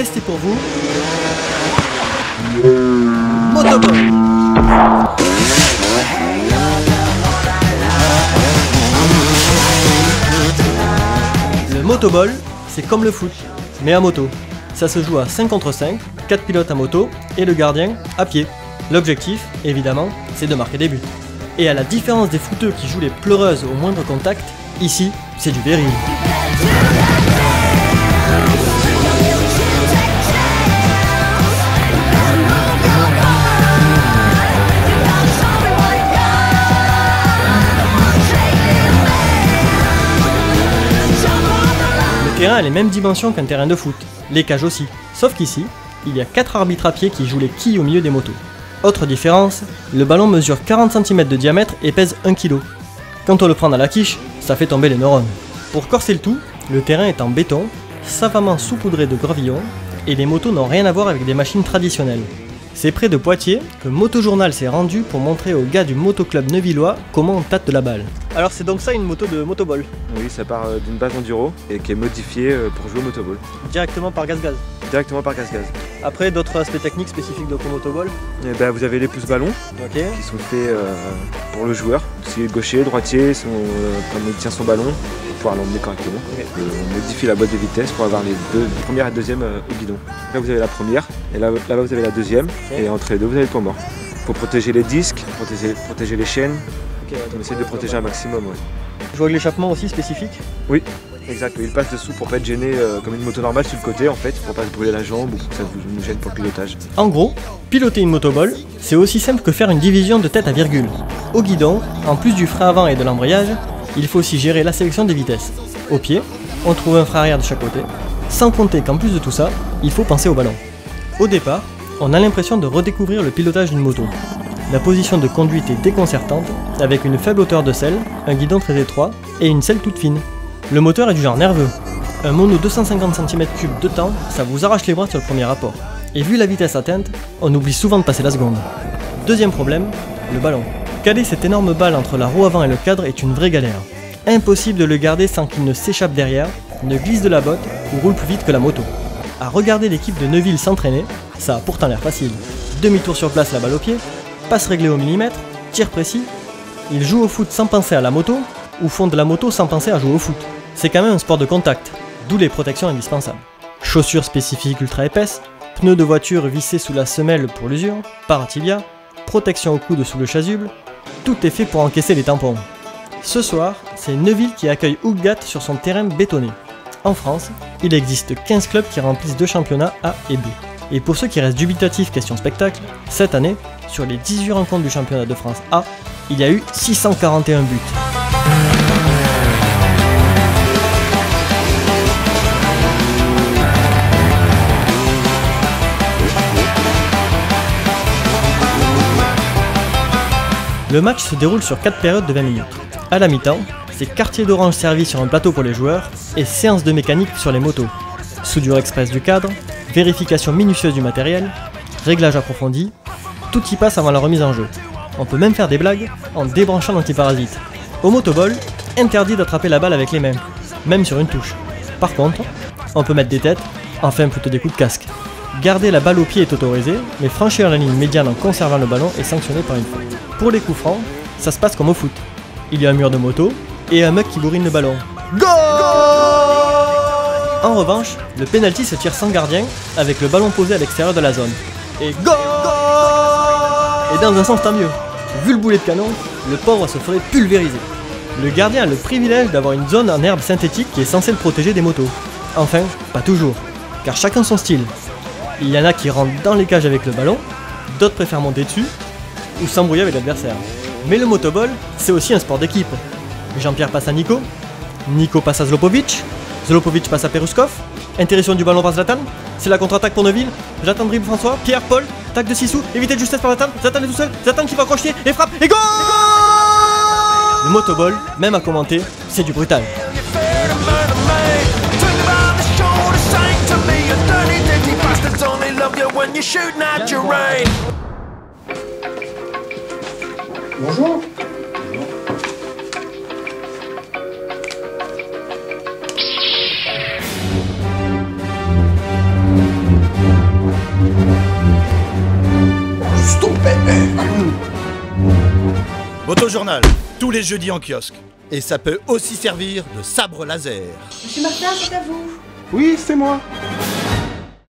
tester pour vous Motoball. Le Motoball, c'est comme le foot, mais à moto. Ça se joue à 5 contre 5, 4 pilotes à moto et le gardien à pied. L'objectif, évidemment, c'est de marquer des buts. Et à la différence des footeux qui jouent les pleureuses au moindre contact, ici, c'est du viril. Le terrain a les mêmes dimensions qu'un terrain de foot, les cages aussi, sauf qu'ici, il y a 4 arbitres à pied qui jouent les quilles au milieu des motos. Autre différence, le ballon mesure 40 cm de diamètre et pèse 1 kg. Quand on le prend dans la quiche, ça fait tomber les neurones. Pour corser le tout, le terrain est en béton, savamment saupoudré de gravillons, et les motos n'ont rien à voir avec des machines traditionnelles. C'est près de Poitiers que Motojournal s'est rendu pour montrer aux gars du motoclub neuvillois comment on tâte de la balle. Alors c'est donc ça une moto de Motoball? Oui, ça part d'une base enduro et qui est modifiée pour jouer au Motoball. Directement par gaz-gaz? Directement par gaz-gaz. Après, d'autres aspects techniques spécifiques de Motoball? Et ben, vous avez les pouces ballons qui sont faits pour le joueur. Si gaucher, droitier, comme il tient son ballon, pour pouvoir l'emmener correctement. On modifie la boîte de vitesse pour avoir les deux, première et deuxième au guidon. Là vous avez la première et là-bas vous avez la deuxième. Et entre les deux vous avez le point mort. Il faut protéger les disques, protéger les chaînes. On essaie de protéger un maximum. Ouais. Je vois que l'échappement aussi spécifique? Oui, exact. Il passe dessous pour pas être gêné comme une moto normale sur le côté en fait, pour pas se brûler la jambe ou que ça vous gêne pour le pilotage. En gros, piloter une Motoball, c'est aussi simple que faire une division de tête à virgule. Au guidon, en plus du frein avant et de l'embrayage, il faut aussi gérer la sélection des vitesses. Au pied, on trouve un frein arrière de chaque côté, sans compter qu'en plus de tout ça, il faut penser au ballon. Au départ, on a l'impression de redécouvrir le pilotage d'une moto. La position de conduite est déconcertante, avec une faible hauteur de selle, un guidon très étroit et une selle toute fine. Le moteur est du genre nerveux. Un mono 250 cm3 de temps, ça vous arrache les bras sur le premier rapport. Et vu la vitesse atteinte, on oublie souvent de passer la seconde. Deuxième problème, le ballon. Caler cette énorme balle entre la roue avant et le cadre est une vraie galère. Impossible de le garder sans qu'il ne s'échappe derrière, ne glisse de la botte ou roule plus vite que la moto. À regarder l'équipe de Neuville s'entraîner, ça a pourtant l'air facile. Demi-tour sur place, la balle au pied, passe réglée au millimètre, tir précis. Ils jouent au foot sans penser à la moto, ou font de la moto sans penser à jouer au foot. C'est quand même un sport de contact, d'où les protections indispensables. Chaussures spécifiques ultra épaisses, pneus de voiture vissés sous la semelle pour l'usure, paratibia, protection au coude sous le chasuble, tout est fait pour encaisser les tampons. Ce soir, c'est Neuville qui accueille Ougat sur son terrain bétonné. En France, il existe 15 clubs qui remplissent 2 championnats A et B. Et pour ceux qui restent dubitatifs question spectacle, cette année, sur les 18 rencontres du championnat de France A, il y a eu 641 buts. Le match se déroule sur 4 périodes de 20 minutes. À la mi-temps, c'est quartier d'orange servi sur un plateau pour les joueurs et séance de mécanique sur les motos. Soudure express du cadre, vérification minutieuse du matériel, réglage approfondi, tout y passe avant la remise en jeu. On peut même faire des blagues en débranchant l'antiparasite. Au Motoball, interdit d'attraper la balle avec les mains, même sur une touche. Par contre, on peut mettre des têtes, enfin plutôt des coups de casque. Garder la balle au pied est autorisé, mais franchir la ligne médiane en conservant le ballon est sanctionné par une faute. Pour les coups francs, ça se passe comme au foot. Il y a un mur de moto et un mec qui bourrine le ballon. Goal! En revanche, le penalty se tire sans gardien, avec le ballon posé à l'extérieur de la zone. Et goal! Et dans un sens tant mieux. Vu le boulet de canon, le pauvre se ferait pulvériser. Le gardien a le privilège d'avoir une zone en herbe synthétique qui est censée le protéger des motos. Enfin, pas toujours, car chacun son style. Il y en a qui rentrent dans les cages avec le ballon, d'autres préfèrent monter dessus, ou s'embrouiller avec l'adversaire. Mais le Motoball, c'est aussi un sport d'équipe. Jean-Pierre passe à Nico, Nico passe à Zlopovic, Zlopovic passe à Peruskov, interruption du ballon par Zlatan, c'est la contre-attaque pour Neuville, Zlatan dribble François, Pierre, Paul, tac de Sissou, évité de justesse par Zlatan, Zlatan est tout seul, Zlatan qui va crocheter et frappe, et goal! Le Motoball, même à commenter, c'est du brutal. Bonjour. Motojournal, tous les jeudis en kiosque. Et ça peut aussi servir de sabre laser. Monsieur Martin, c'est à vous. Oui, c'est moi.